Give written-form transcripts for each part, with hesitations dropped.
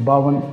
52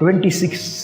26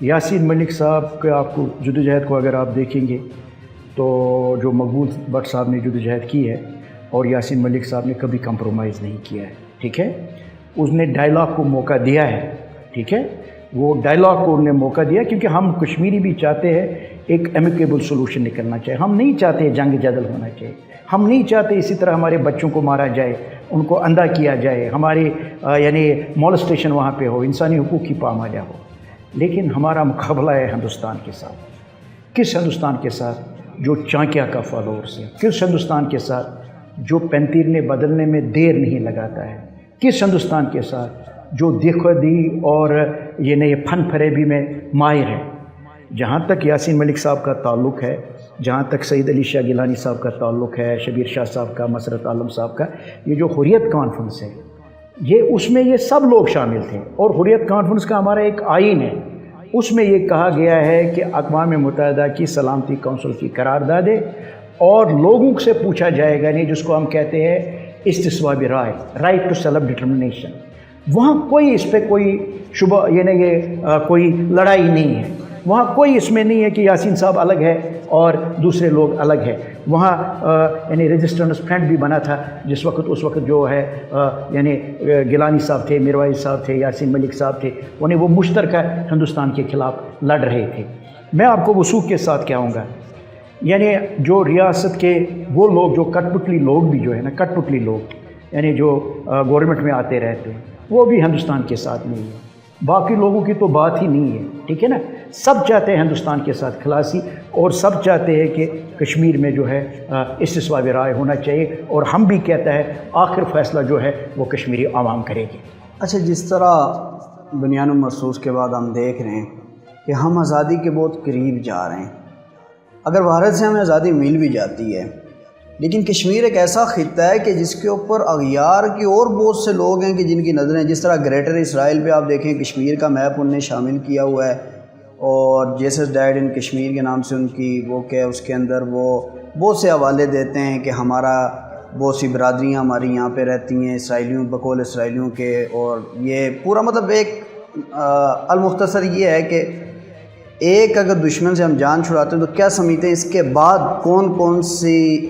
یاسین ملک صاحب کے آپ کو جدوجہد کو اگر آپ دیکھیں گے تو جو مقبول بٹ صاحب نے جدوجہد کی ہے اور یاسین ملک صاحب نے کبھی کمپرومائز نہیں کیا ہے، ٹھیک ہے. اس نے ڈائلاگ کو موقع دیا ہے، ٹھیک ہے، وہ ڈائلاگ کو انہوں نے موقع دیا کیونکہ ہم کشمیری بھی چاہتے ہیں ایک ایمیکیبل سولوشن نکلنا چاہیے. ہم نہیں چاہتے جنگ جدل ہونا چاہیے، ہم نہیں چاہتے اسی طرح ہمارے بچوں کو مارا جائے، ان کو اندھا کیا جائے، ہمارے یعنی مولسٹیشن وہاں پہ ہو، انسانی حقوق کی پامالیہ ہو. لیکن ہمارا مقابلہ ہے ہندوستان کے ساتھ. کس ہندوستان کے ساتھ؟ جو چانکیہ کا فالوورس ہے. کس ہندوستان کے ساتھ؟ جو پینتیرنے بدلنے میں دیر نہیں لگاتا ہے. کس ہندوستان کے ساتھ؟ جو دیکھودی اور یہ فن فریبی میں ماہر ہے. جہاں تک یاسین ملک صاحب کا تعلق ہے، جہاں تک سعید علی شاہ گیلانی صاحب کا تعلق ہے، شبیر شاہ صاحب کا، مسرت عالم صاحب کا، یہ جو حریت کانفرنس ہے، اس میں یہ سب لوگ شامل تھے. اور حریت کانفرنس کا ہمارا ایک آئین ہے، اس میں یہ کہا گیا ہے کہ اقوام متحدہ کی سلامتی کونسل کی قراردادیں اور لوگوں سے پوچھا جائے گا نہیں، جس کو ہم کہتے ہیں استصواب رائے، رائٹ ٹو سیلف ڈٹرمنیشن. وہاں کوئی اس پہ کوئی شبہ کوئی لڑائی نہیں ہے. وہاں کوئی اس میں نہیں ہے کہ یاسین صاحب الگ ہے اور دوسرے لوگ الگ ہے. وہاں رجسٹرنس فرنٹ بھی بنا تھا اس وقت جو ہے گیلانی صاحب تھے، میروائز صاحب تھے، یاسین ملک صاحب تھے، وہ مشترکہ ہندوستان کے خلاف لڑ رہے تھے. میں آپ کو وثوق کے ساتھ کہوں گا، جو ریاست کے وہ لوگ جو کٹ پتلی لوگ بھی جو ہے نا، کٹ پتلی لوگ جو گورنمنٹ میں آتے رہتے ہیں، وہ بھی ہندوستان کے ساتھ نہیں ہے. باقی لوگوں کی تو بات ہی نہیں ہے، ٹھیک ہے نا. سب چاہتے ہیں ہندوستان کے ساتھ خلاصی، اور سب چاہتے ہیں کہ کشمیر میں جو ہے استصواب رائے ہونا چاہیے. اور ہم بھی کہتا ہے آخر فیصلہ جو ہے وہ کشمیری عوام کرے گی. اچھا، جس طرح بنیان مرصوص کے بعد ہم دیکھ رہے ہیں کہ ہم آزادی کے بہت قریب جا رہے ہیں. اگر بھارت سے ہمیں آزادی مل بھی جاتی ہے، لیکن کشمیر ایک ایسا خطہ ہے کہ جس کے اوپر اغیار کی اور بہت سے لوگ ہیں کہ جن کی نظریں، جس طرح گریٹر اسرائیل پہ آپ دیکھیں کشمیر کا میپ ان نے شامل کیا ہوا ہے، اور جیسس ڈیڈ ان کشمیر کے نام سے ان کی وہ کہ اس کے اندر وہ بہت سے حوالے دیتے ہیں کہ ہمارا بہت سی برادریاں ہماری یہاں پہ رہتی ہیں اسرائیلیوں، بقول اسرائیلیوں کے. اور یہ پورا مطلب ایک المختصر یہ ہے کہ ایک اگر دشمن سے ہم جان چھڑاتے ہیں تو کیا سمجھتے ہیں اس کے بعد کون کون سی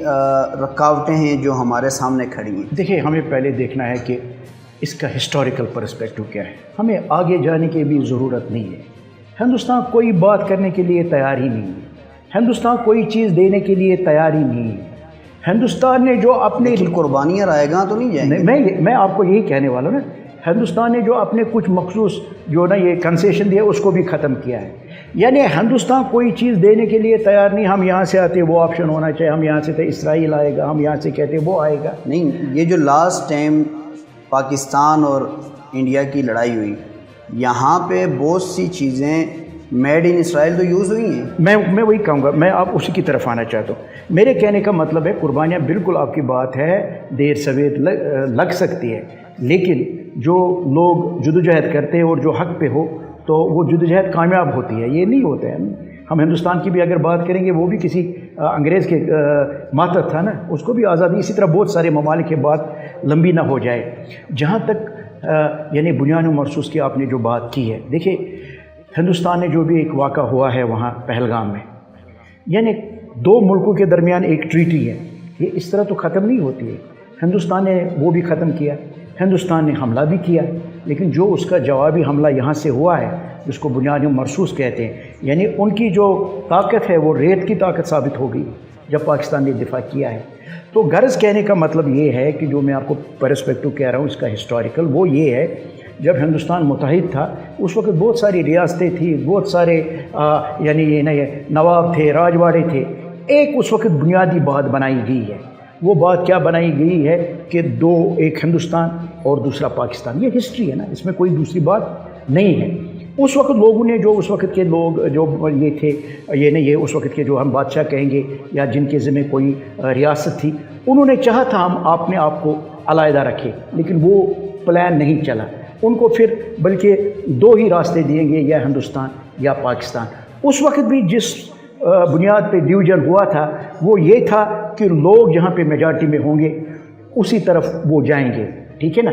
رکاوٹیں ہیں جو ہمارے سامنے کھڑی ہیں؟ دیکھیں، ہمیں پہلے دیکھنا ہے کہ اس کا ہسٹوریکل پرسپیکٹو کیا ہے. ہمیں آگے جانے کی بھی ضرورت نہیں ہے. ہندوستان کوئی بات کرنے کے لیے تیار ہی نہیں ہے. ہندوستان کوئی چیز دینے کے لیے تیار ہی نہیں ہے. ہندوستان نے جو اپنے قربانیاں رائے گاں تو نہیں جائیں گے. میں آپ کو یہی کہنے والا ہوں نا، ہندوستان نے جو اپنے کچھ مخصوص یہ کنسیشن دیا اس کو بھی ختم کیا ہے. ہندوستان کوئی چیز دینے کے لیے تیار نہیں. ہم یہاں سے آتے وہ آپشن ہونا چاہیے، ہم یہاں سے تھے اسرائیل آئے گا، ہم یہاں سے کہتے وہ آئے گا. نہیں، یہ جو لاسٹ ٹائم پاکستان اور انڈیا کی لڑائی ہوئی، یہاں پہ بہت سی چیزیں میڈ ان اسرائیل تو یوز ہوئی ہیں. میں وہی کہوں گا، میں آپ اسی کی طرف آنا چاہتا ہوں. میرے کہنے کا مطلب ہے قربانیاں بالکل آپ کی بات ہے دیر سویر لگ سکتی ہے، لیکن جو لوگ جدوجہد کرتے ہیں اور جو حق پہ ہو تو وہ جدوجہد کامیاب ہوتی ہے. یہ نہیں ہوتا ہے. ہم ہندوستان کی بھی اگر بات کریں گے، وہ بھی کسی انگریز کے ماتحت تھا نا، اس کو بھی آزادی اسی طرح بہت سارے ممالک کے بات لمبی نہ ہو جائے. جہاں تک بنیان مرصوص کی آپ نے جو بات کی ہے، دیکھیں ہندوستان نے جو بھی ایک واقعہ ہوا ہے وہاں پہلگام میں، دو ملکوں کے درمیان ایک ٹریٹی ہے، یہ اس طرح تو ختم نہیں ہوتی ہے. ہندوستان نے وہ بھی ختم کیا، ہندوستان نے حملہ بھی کیا، لیکن جو اس کا جوابی حملہ یہاں سے ہوا ہے جس کو بنیان مرصوص کہتے ہیں، ان کی جو طاقت ہے وہ ریت کی طاقت ثابت ہو گئی جب پاکستان نے دفاع کیا ہے. تو غرض کہنے کا مطلب یہ ہے کہ جو میں آپ کو پرسپیکٹو کہہ رہا ہوں اس کا ہسٹوریکل، وہ یہ ہے جب ہندوستان متحد تھا اس وقت بہت ساری ریاستیں تھیں، بہت سارے نواب تھے، راجواڑے تھے. ایک اس وقت بنیادی بات بنائی گئی ہے. وہ بات کیا بنائی گئی ہے کہ ایک ہندوستان اور دوسرا پاکستان. یہ ہسٹری ہے نا، اس میں کوئی دوسری بات نہیں ہے. اس وقت لوگوں نے اس وقت کے لوگ جو یہ تھے، اس وقت کے جو ہم بادشاہ کہیں گے یا جن کے ذمہ کوئی ریاست تھی، انہوں نے چاہا تھا ہم اپنے آپ کو علیحدہ رکھیں، لیکن وہ پلان نہیں چلا. ان کو پھر بلکہ دو ہی راستے دیں گے، یا ہندوستان یا پاکستان. اس وقت بھی جس بنیاد پہ ڈویژن ہوا تھا وہ یہ تھا کہ لوگ جہاں پہ میجارٹی میں ہوں گے اسی طرف وہ جائیں گے. ٹھیک ہے نا.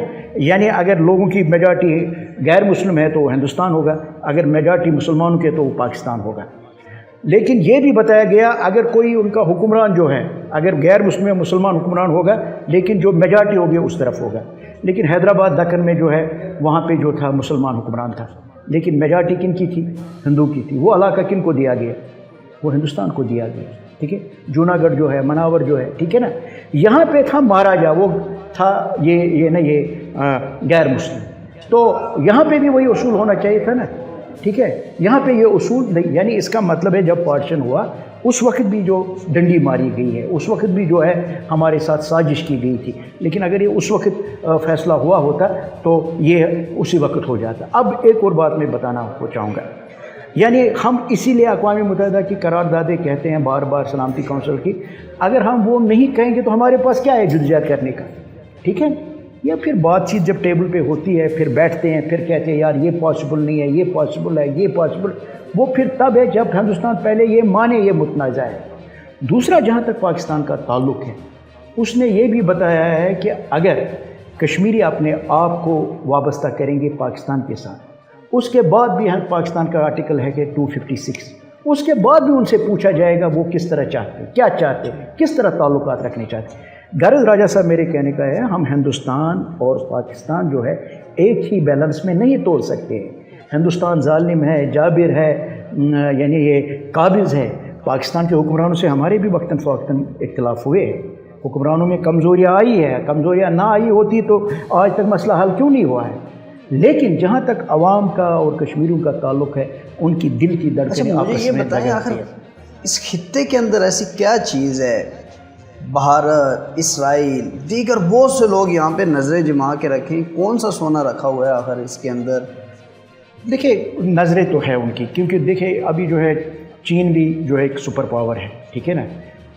اگر لوگوں کی میجارٹی غیر مسلم ہے تو وہ ہندوستان ہوگا، اگر میجارٹی مسلمانوں کے تو وہ پاکستان ہوگا۔ لیکن یہ بھی بتایا گیا اگر کوئی ان کا حکمران جو ہے، اگر غیر مسلم یا مسلمان حکمران ہوگا لیکن جو میجارٹی ہوگی اس طرف ہوگا۔ لیکن حیدرآباد دکن میں جو ہے وہاں پہ جو تھا مسلمان حکمران تھا، لیکن میجارٹی کن کی تھی؟ ہندو کی تھی۔ وہ علاقہ کن کو دیا گیا؟ وہ ہندوستان کو دیا گیا، ٹھیک ہے۔ جوناگڑھ جو ہے، مناور جو ہے، ٹھیک ہے نا، یہاں پہ تھا مہاراجا، وہ تھا یہ غیر مسلم، تو یہاں پہ بھی وہی اصول ہونا چاہیے تھا نا، ٹھیک ہے۔ یہاں پہ یہ اصول نہیں، یعنی اس کا مطلب ہے جب پارٹیشن ہوا اس وقت بھی جو ڈنڈی ماری گئی ہے، اس وقت بھی جو ہے ہمارے ساتھ سازش کی گئی تھی، لیکن اگر یہ اس وقت فیصلہ ہوا ہوتا تو یہ اسی وقت ہو جاتا۔ اب ایک اور بات میں بتانا کو چاہوں گا، یعنی ہم اسی لیے اقوام متحدہ کی قراردادیں کہتے ہیں بار بار، سلامتی کونسل کی، اگر ہم وہ نہیں کہیں گے تو ہمارے پاس کیا ہے جدوجہد کرنے کا، ٹھیک ہے۔ یا پھر بات چیت جب ٹیبل پہ ہوتی ہے پھر بیٹھتے ہیں، پھر کہتے ہیں یار یہ پاسبل نہیں ہے، یہ پاسبل ہے، یہ پاسبل، وہ پھر تب ہے جب ہندوستان پہلے یہ مانے یہ متنازع ہے۔ دوسرا، جہاں تک پاکستان کا تعلق ہے، اس نے یہ بھی بتایا ہے کہ اگر کشمیری اپنے آپ کو وابستہ کریں گے پاکستان کے ساتھ، اس کے بعد بھی پاکستان کا آرٹیکل ہے کہ 256، اس کے بعد بھی ان سے پوچھا جائے گا وہ کس طرح چاہتے ہیں، کیا چاہتے ہیں، کس طرح تعلقات رکھنے چاہتے ہیں۔ غرض راجہ صاحب میرے کہنے کا ہے، ہم ہندوستان اور پاکستان جو ہے ایک ہی بیلنس میں نہیں توڑ سکتے ہیں۔ ہندوستان ظالم ہے، جابر ہے، یعنی یہ قابض ہے۔ پاکستان کے حکمرانوں سے ہمارے بھی وقتاً فوقتاً اختلاف ہوئے ہیں، حکمرانوں میں کمزوریاں آئی ہے، کمزوریاں نہ آئی ہوتی تو آج تک مسئلہ حل کیوں نہیں ہوا ہے۔ لیکن جہاں تک عوام کا اور کشمیریوں کا تعلق ہے، ان کی دل کی دھڑکنیں آپس میں بتائیں آخر اس خطے کے اندر ایسی کیا چیز ہے، بھارت، اسرائیل، دیگر بہت سے لوگ یہاں پہ نظریں جما کے رکھیں، کون سا سونا رکھا ہوا ہے آخر اس کے اندر؟ دیکھیں نظریں تو ہے ان کی، کیونکہ دیکھیں ابھی جو ہے چین بھی جو ہے ایک سپر پاور ہے، ٹھیک ہے نا۔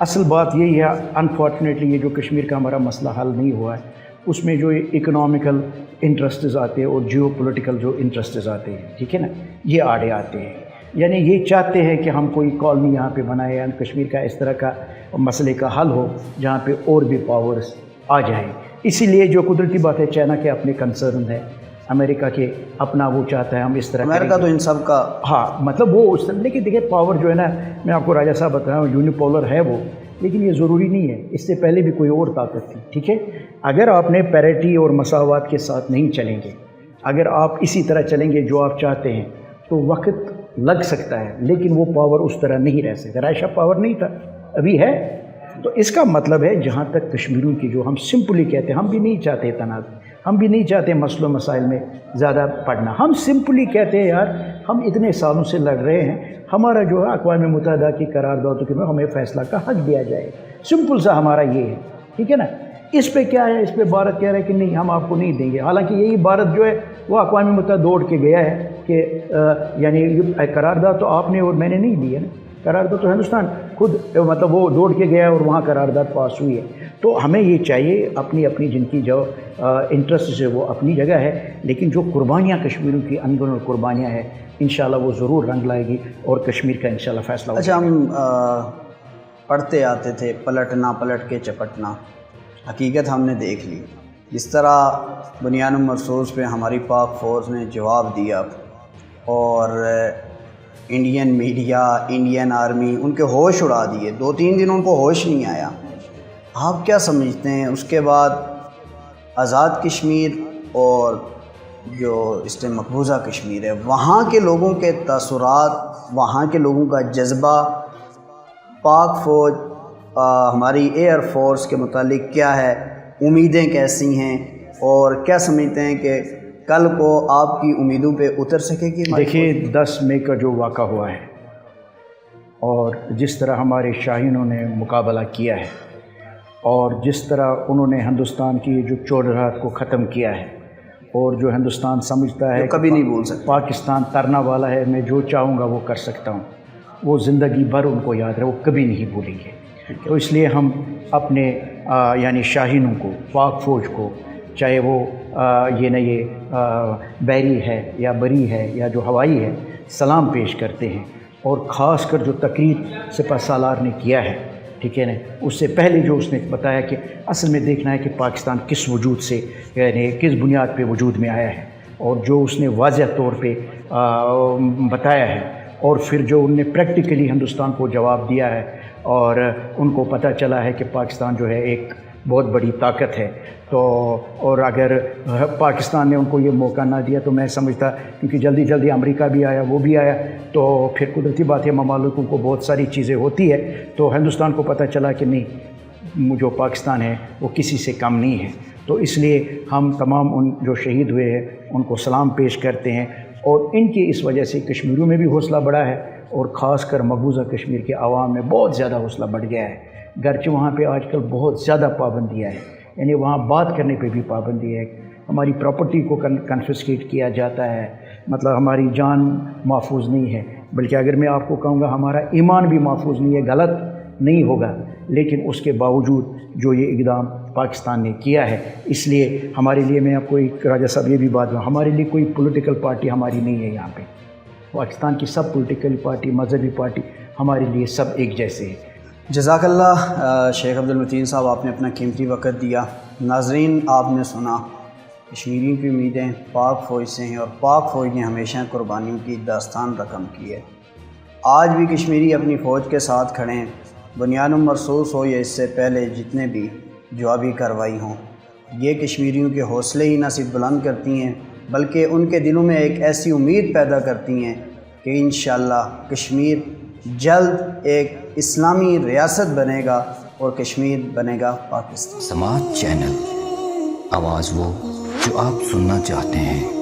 اصل بات یہی ہے، انفارچونیٹلی یہ جو کشمیر کا ہمارا مسئلہ حل نہیں ہوا ہے، اس میں جو اکنامیکل انٹرسٹز آتے ہیں اور جیو پولیٹیکل جو انٹرسٹز آتے ہیں، ٹھیک ہے نا، یہ آڑے آتے ہیں۔ یعنی یہ چاہتے ہیں کہ ہم کوئی کالونی یہاں پہ بنائے، کشمیر کا اس طرح کا مسئلے کا حل ہو جہاں پہ اور بھی پاورز آ جائیں۔ اسی لیے جو قدرتی بات ہے، چائنا کے اپنے کنسرن ہے، امریکہ کے اپنا وہ چاہتا ہے ہم اس طرح، امریکہ تو ان سب کا، ہاں مطلب وہ اس طرح، لیکن دیکھیں پاور جو ہے نا، میں آپ کو راجہ صاحب بتا رہا ہوں یونیپولر ہے وہ، لیکن یہ ضروری نہیں ہے، اس سے پہلے بھی کوئی اور طاقت تھی، ٹھیک ہے۔ اگر آپ نے پیریٹی اور مساوات کے ساتھ نہیں چلیں گے، اگر آپ اسی طرح چلیں گے جو آپ چاہتے ہیں، تو وقت لگ سکتا ہے، لیکن وہ پاور اس طرح نہیں رہ سکتا۔ رائشہ پاور نہیں تھا، ابھی ہے۔ تو اس کا مطلب ہے جہاں تک کشمیریوں کی جو ہم سمپلی کہتے ہیں، ہم بھی نہیں چاہتے تنازع، ہم بھی نہیں چاہتے مسئلوں مسائل میں زیادہ پڑھنا، ہم سمپلی کہتے ہیں یار ہم اتنے سالوں سے لڑ رہے ہیں، ہمارا جو ہے اقوام متحدہ کی قراردادوں کے میں ہمیں فیصلہ کا حق دیا جائے، سمپل سا ہمارا یہ ہے، ٹھیک ہے نا۔ اس پہ کیا ہے، اس پہ بھارت کہہ رہا ہے کہ نہیں ہم آپ کو نہیں دیں گے، حالانکہ یہی بھارت جو ہے وہ اقوام متحدہ دوڑ کے گیا ہے کہ یعنی قرارداد تو آپ نے اور میں نے نہیں دی ہے نا، قرارداد تو ہندوستان خود مطلب وہ دوڑ کے گیا اور وہاں قرارداد پاس ہوئی ہے۔ تو ہمیں یہ چاہیے اپنی اپنی جن کی جو انٹرسٹ ہے وہ اپنی جگہ ہے، لیکن جو قربانیاں کشمیریوں کی اندرون قربانیاں ہیں انشاءاللہ وہ ضرور رنگ لائے گی اور کشمیر کا انشاءاللہ فیصلہ ہوگا۔ اچھا، ہم پڑھتے آتے تھے پلٹنا پلٹ کے چپٹنا، حقیقت ہم نے دیکھ لی، جس طرح بنیان مرصوص پہ ہماری پاک فورس نے جواب دیا اور انڈین میڈیا، انڈین آرمی ان کے ہوش اڑا دیے، 2-3 دن ان کو ہوش نہیں آیا۔ آپ کیا سمجھتے ہیں اس کے بعد آزاد کشمیر اور جو اس نے مقبوضہ کشمیر ہے، وہاں کے لوگوں کے تاثرات، وہاں کے لوگوں کا جذبہ، پاک فوج ہماری ایئر فورس کے متعلق کیا ہے، امیدیں کیسی ہیں، اور کیا سمجھتے ہیں کہ کل کو آپ کی امیدوں پہ اتر سکے گی؟ دیکھیے 10 مئی کا جو واقعہ ہوا ہے اور جس طرح ہمارے شاہینوں نے مقابلہ کیا ہے اور جس طرح انہوں نے ہندوستان کی جو چودراہٹ کو ختم کیا ہے، اور جو ہندوستان سمجھتا ہے کبھی نہیں بھول سکتا، پاکستان ترنا والا ہے، میں جو چاہوں گا وہ کر سکتا ہوں، وہ زندگی بھر ان کو یاد رہے، وہ کبھی نہیں بھولیں گے۔ تو اس لیے ہم اپنے یعنی شاہینوں کو، پاک فوج کو، چاہے وہ یہ بحری ہے یا بری ہے یا جو ہوائی ہے، سلام پیش کرتے ہیں، اور خاص کر جو تقریر سپہ سالار نے کیا ہے، ٹھیک ہے نا، اس سے پہلے جو اس نے بتایا کہ اصل میں دیکھنا ہے کہ پاکستان کس وجود سے، یعنی کس بنیاد پہ وجود میں آیا ہے، اور جو اس نے واضح طور پہ بتایا ہے اور پھر جو ان نے پریکٹیکلی ہندوستان کو جواب دیا ہے اور ان کو پتہ چلا ہے کہ پاکستان جو ہے ایک بہت بڑی طاقت ہے، تو اور اگر پاکستان نے ان کو یہ موقع نہ دیا تو میں سمجھتا، کیونکہ جلدی جلدی امریکہ بھی آیا، وہ بھی آیا، تو پھر قدرتی بات ہے ممالکوں کو بہت ساری چیزیں ہوتی ہے، تو ہندوستان کو پتہ چلا کہ نہیں، جو پاکستان ہے وہ کسی سے کم نہیں ہے، تو اس لیے ہم تمام ان جو شہید ہوئے ہیں ان کو سلام پیش کرتے ہیں، اور ان کی اس وجہ سے کشمیریوں میں بھی حوصلہ بڑھا ہے، اور خاص کر مقبوضہ کشمیر کے عوام میں بہت زیادہ حوصلہ بڑھ گیا ہے، گرچہ وہاں پہ آج کل بہت زیادہ پابندیاں ہیں، یعنی وہاں بات کرنے پہ بھی پابندی ہے، ہماری پراپرٹی کو کنفسکیٹ کیا جاتا ہے، مطلب ہماری جان محفوظ نہیں ہے، بلکہ اگر میں آپ کو کہوں گا ہمارا ایمان بھی محفوظ نہیں ہے، غلط نہیں ہوگا، لیکن اس کے باوجود جو یہ اقدام پاکستان نے کیا ہے، اس لیے ہمارے لیے، میں آپ کو ایک راجہ صاحب یہ بھی بات ہوں، ہمارے لیے کوئی پولیٹیکل پارٹی ہماری نہیں ہے یہاں پہ، پاکستان کی سب پولیٹیکل پارٹی، مذہبی پارٹی ہمارے لیے سب ایک جیسے ہیں۔ جزاک اللہ شیخ عبد المتین صاحب، آپ نے اپنا قیمتی وقت دیا۔ ناظرین، آپ نے سنا کشمیریوں کی امیدیں پاک فوج سے ہیں، اور پاک فوج نے ہمیشہ قربانیوں کی داستان رقم کی ہے۔ آج بھی کشمیری اپنی فوج کے ساتھ کھڑے ہیں، بنیاد مرصوص ہو یا اس سے پہلے جتنے بھی جوابی کارروائی ہوں، یہ کشمیریوں کے حوصلے ہی نہ صرف بلند کرتی ہیں بلکہ ان کے دلوں میں ایک ایسی امید پیدا کرتی ہیں کہ انشاءاللہ کشمیر جلد ایک اسلامی ریاست بنے گا اور کشمیر بنے گا پاکستان۔ سماعت چینل، آواز وہ جو آپ سننا چاہتے ہیں۔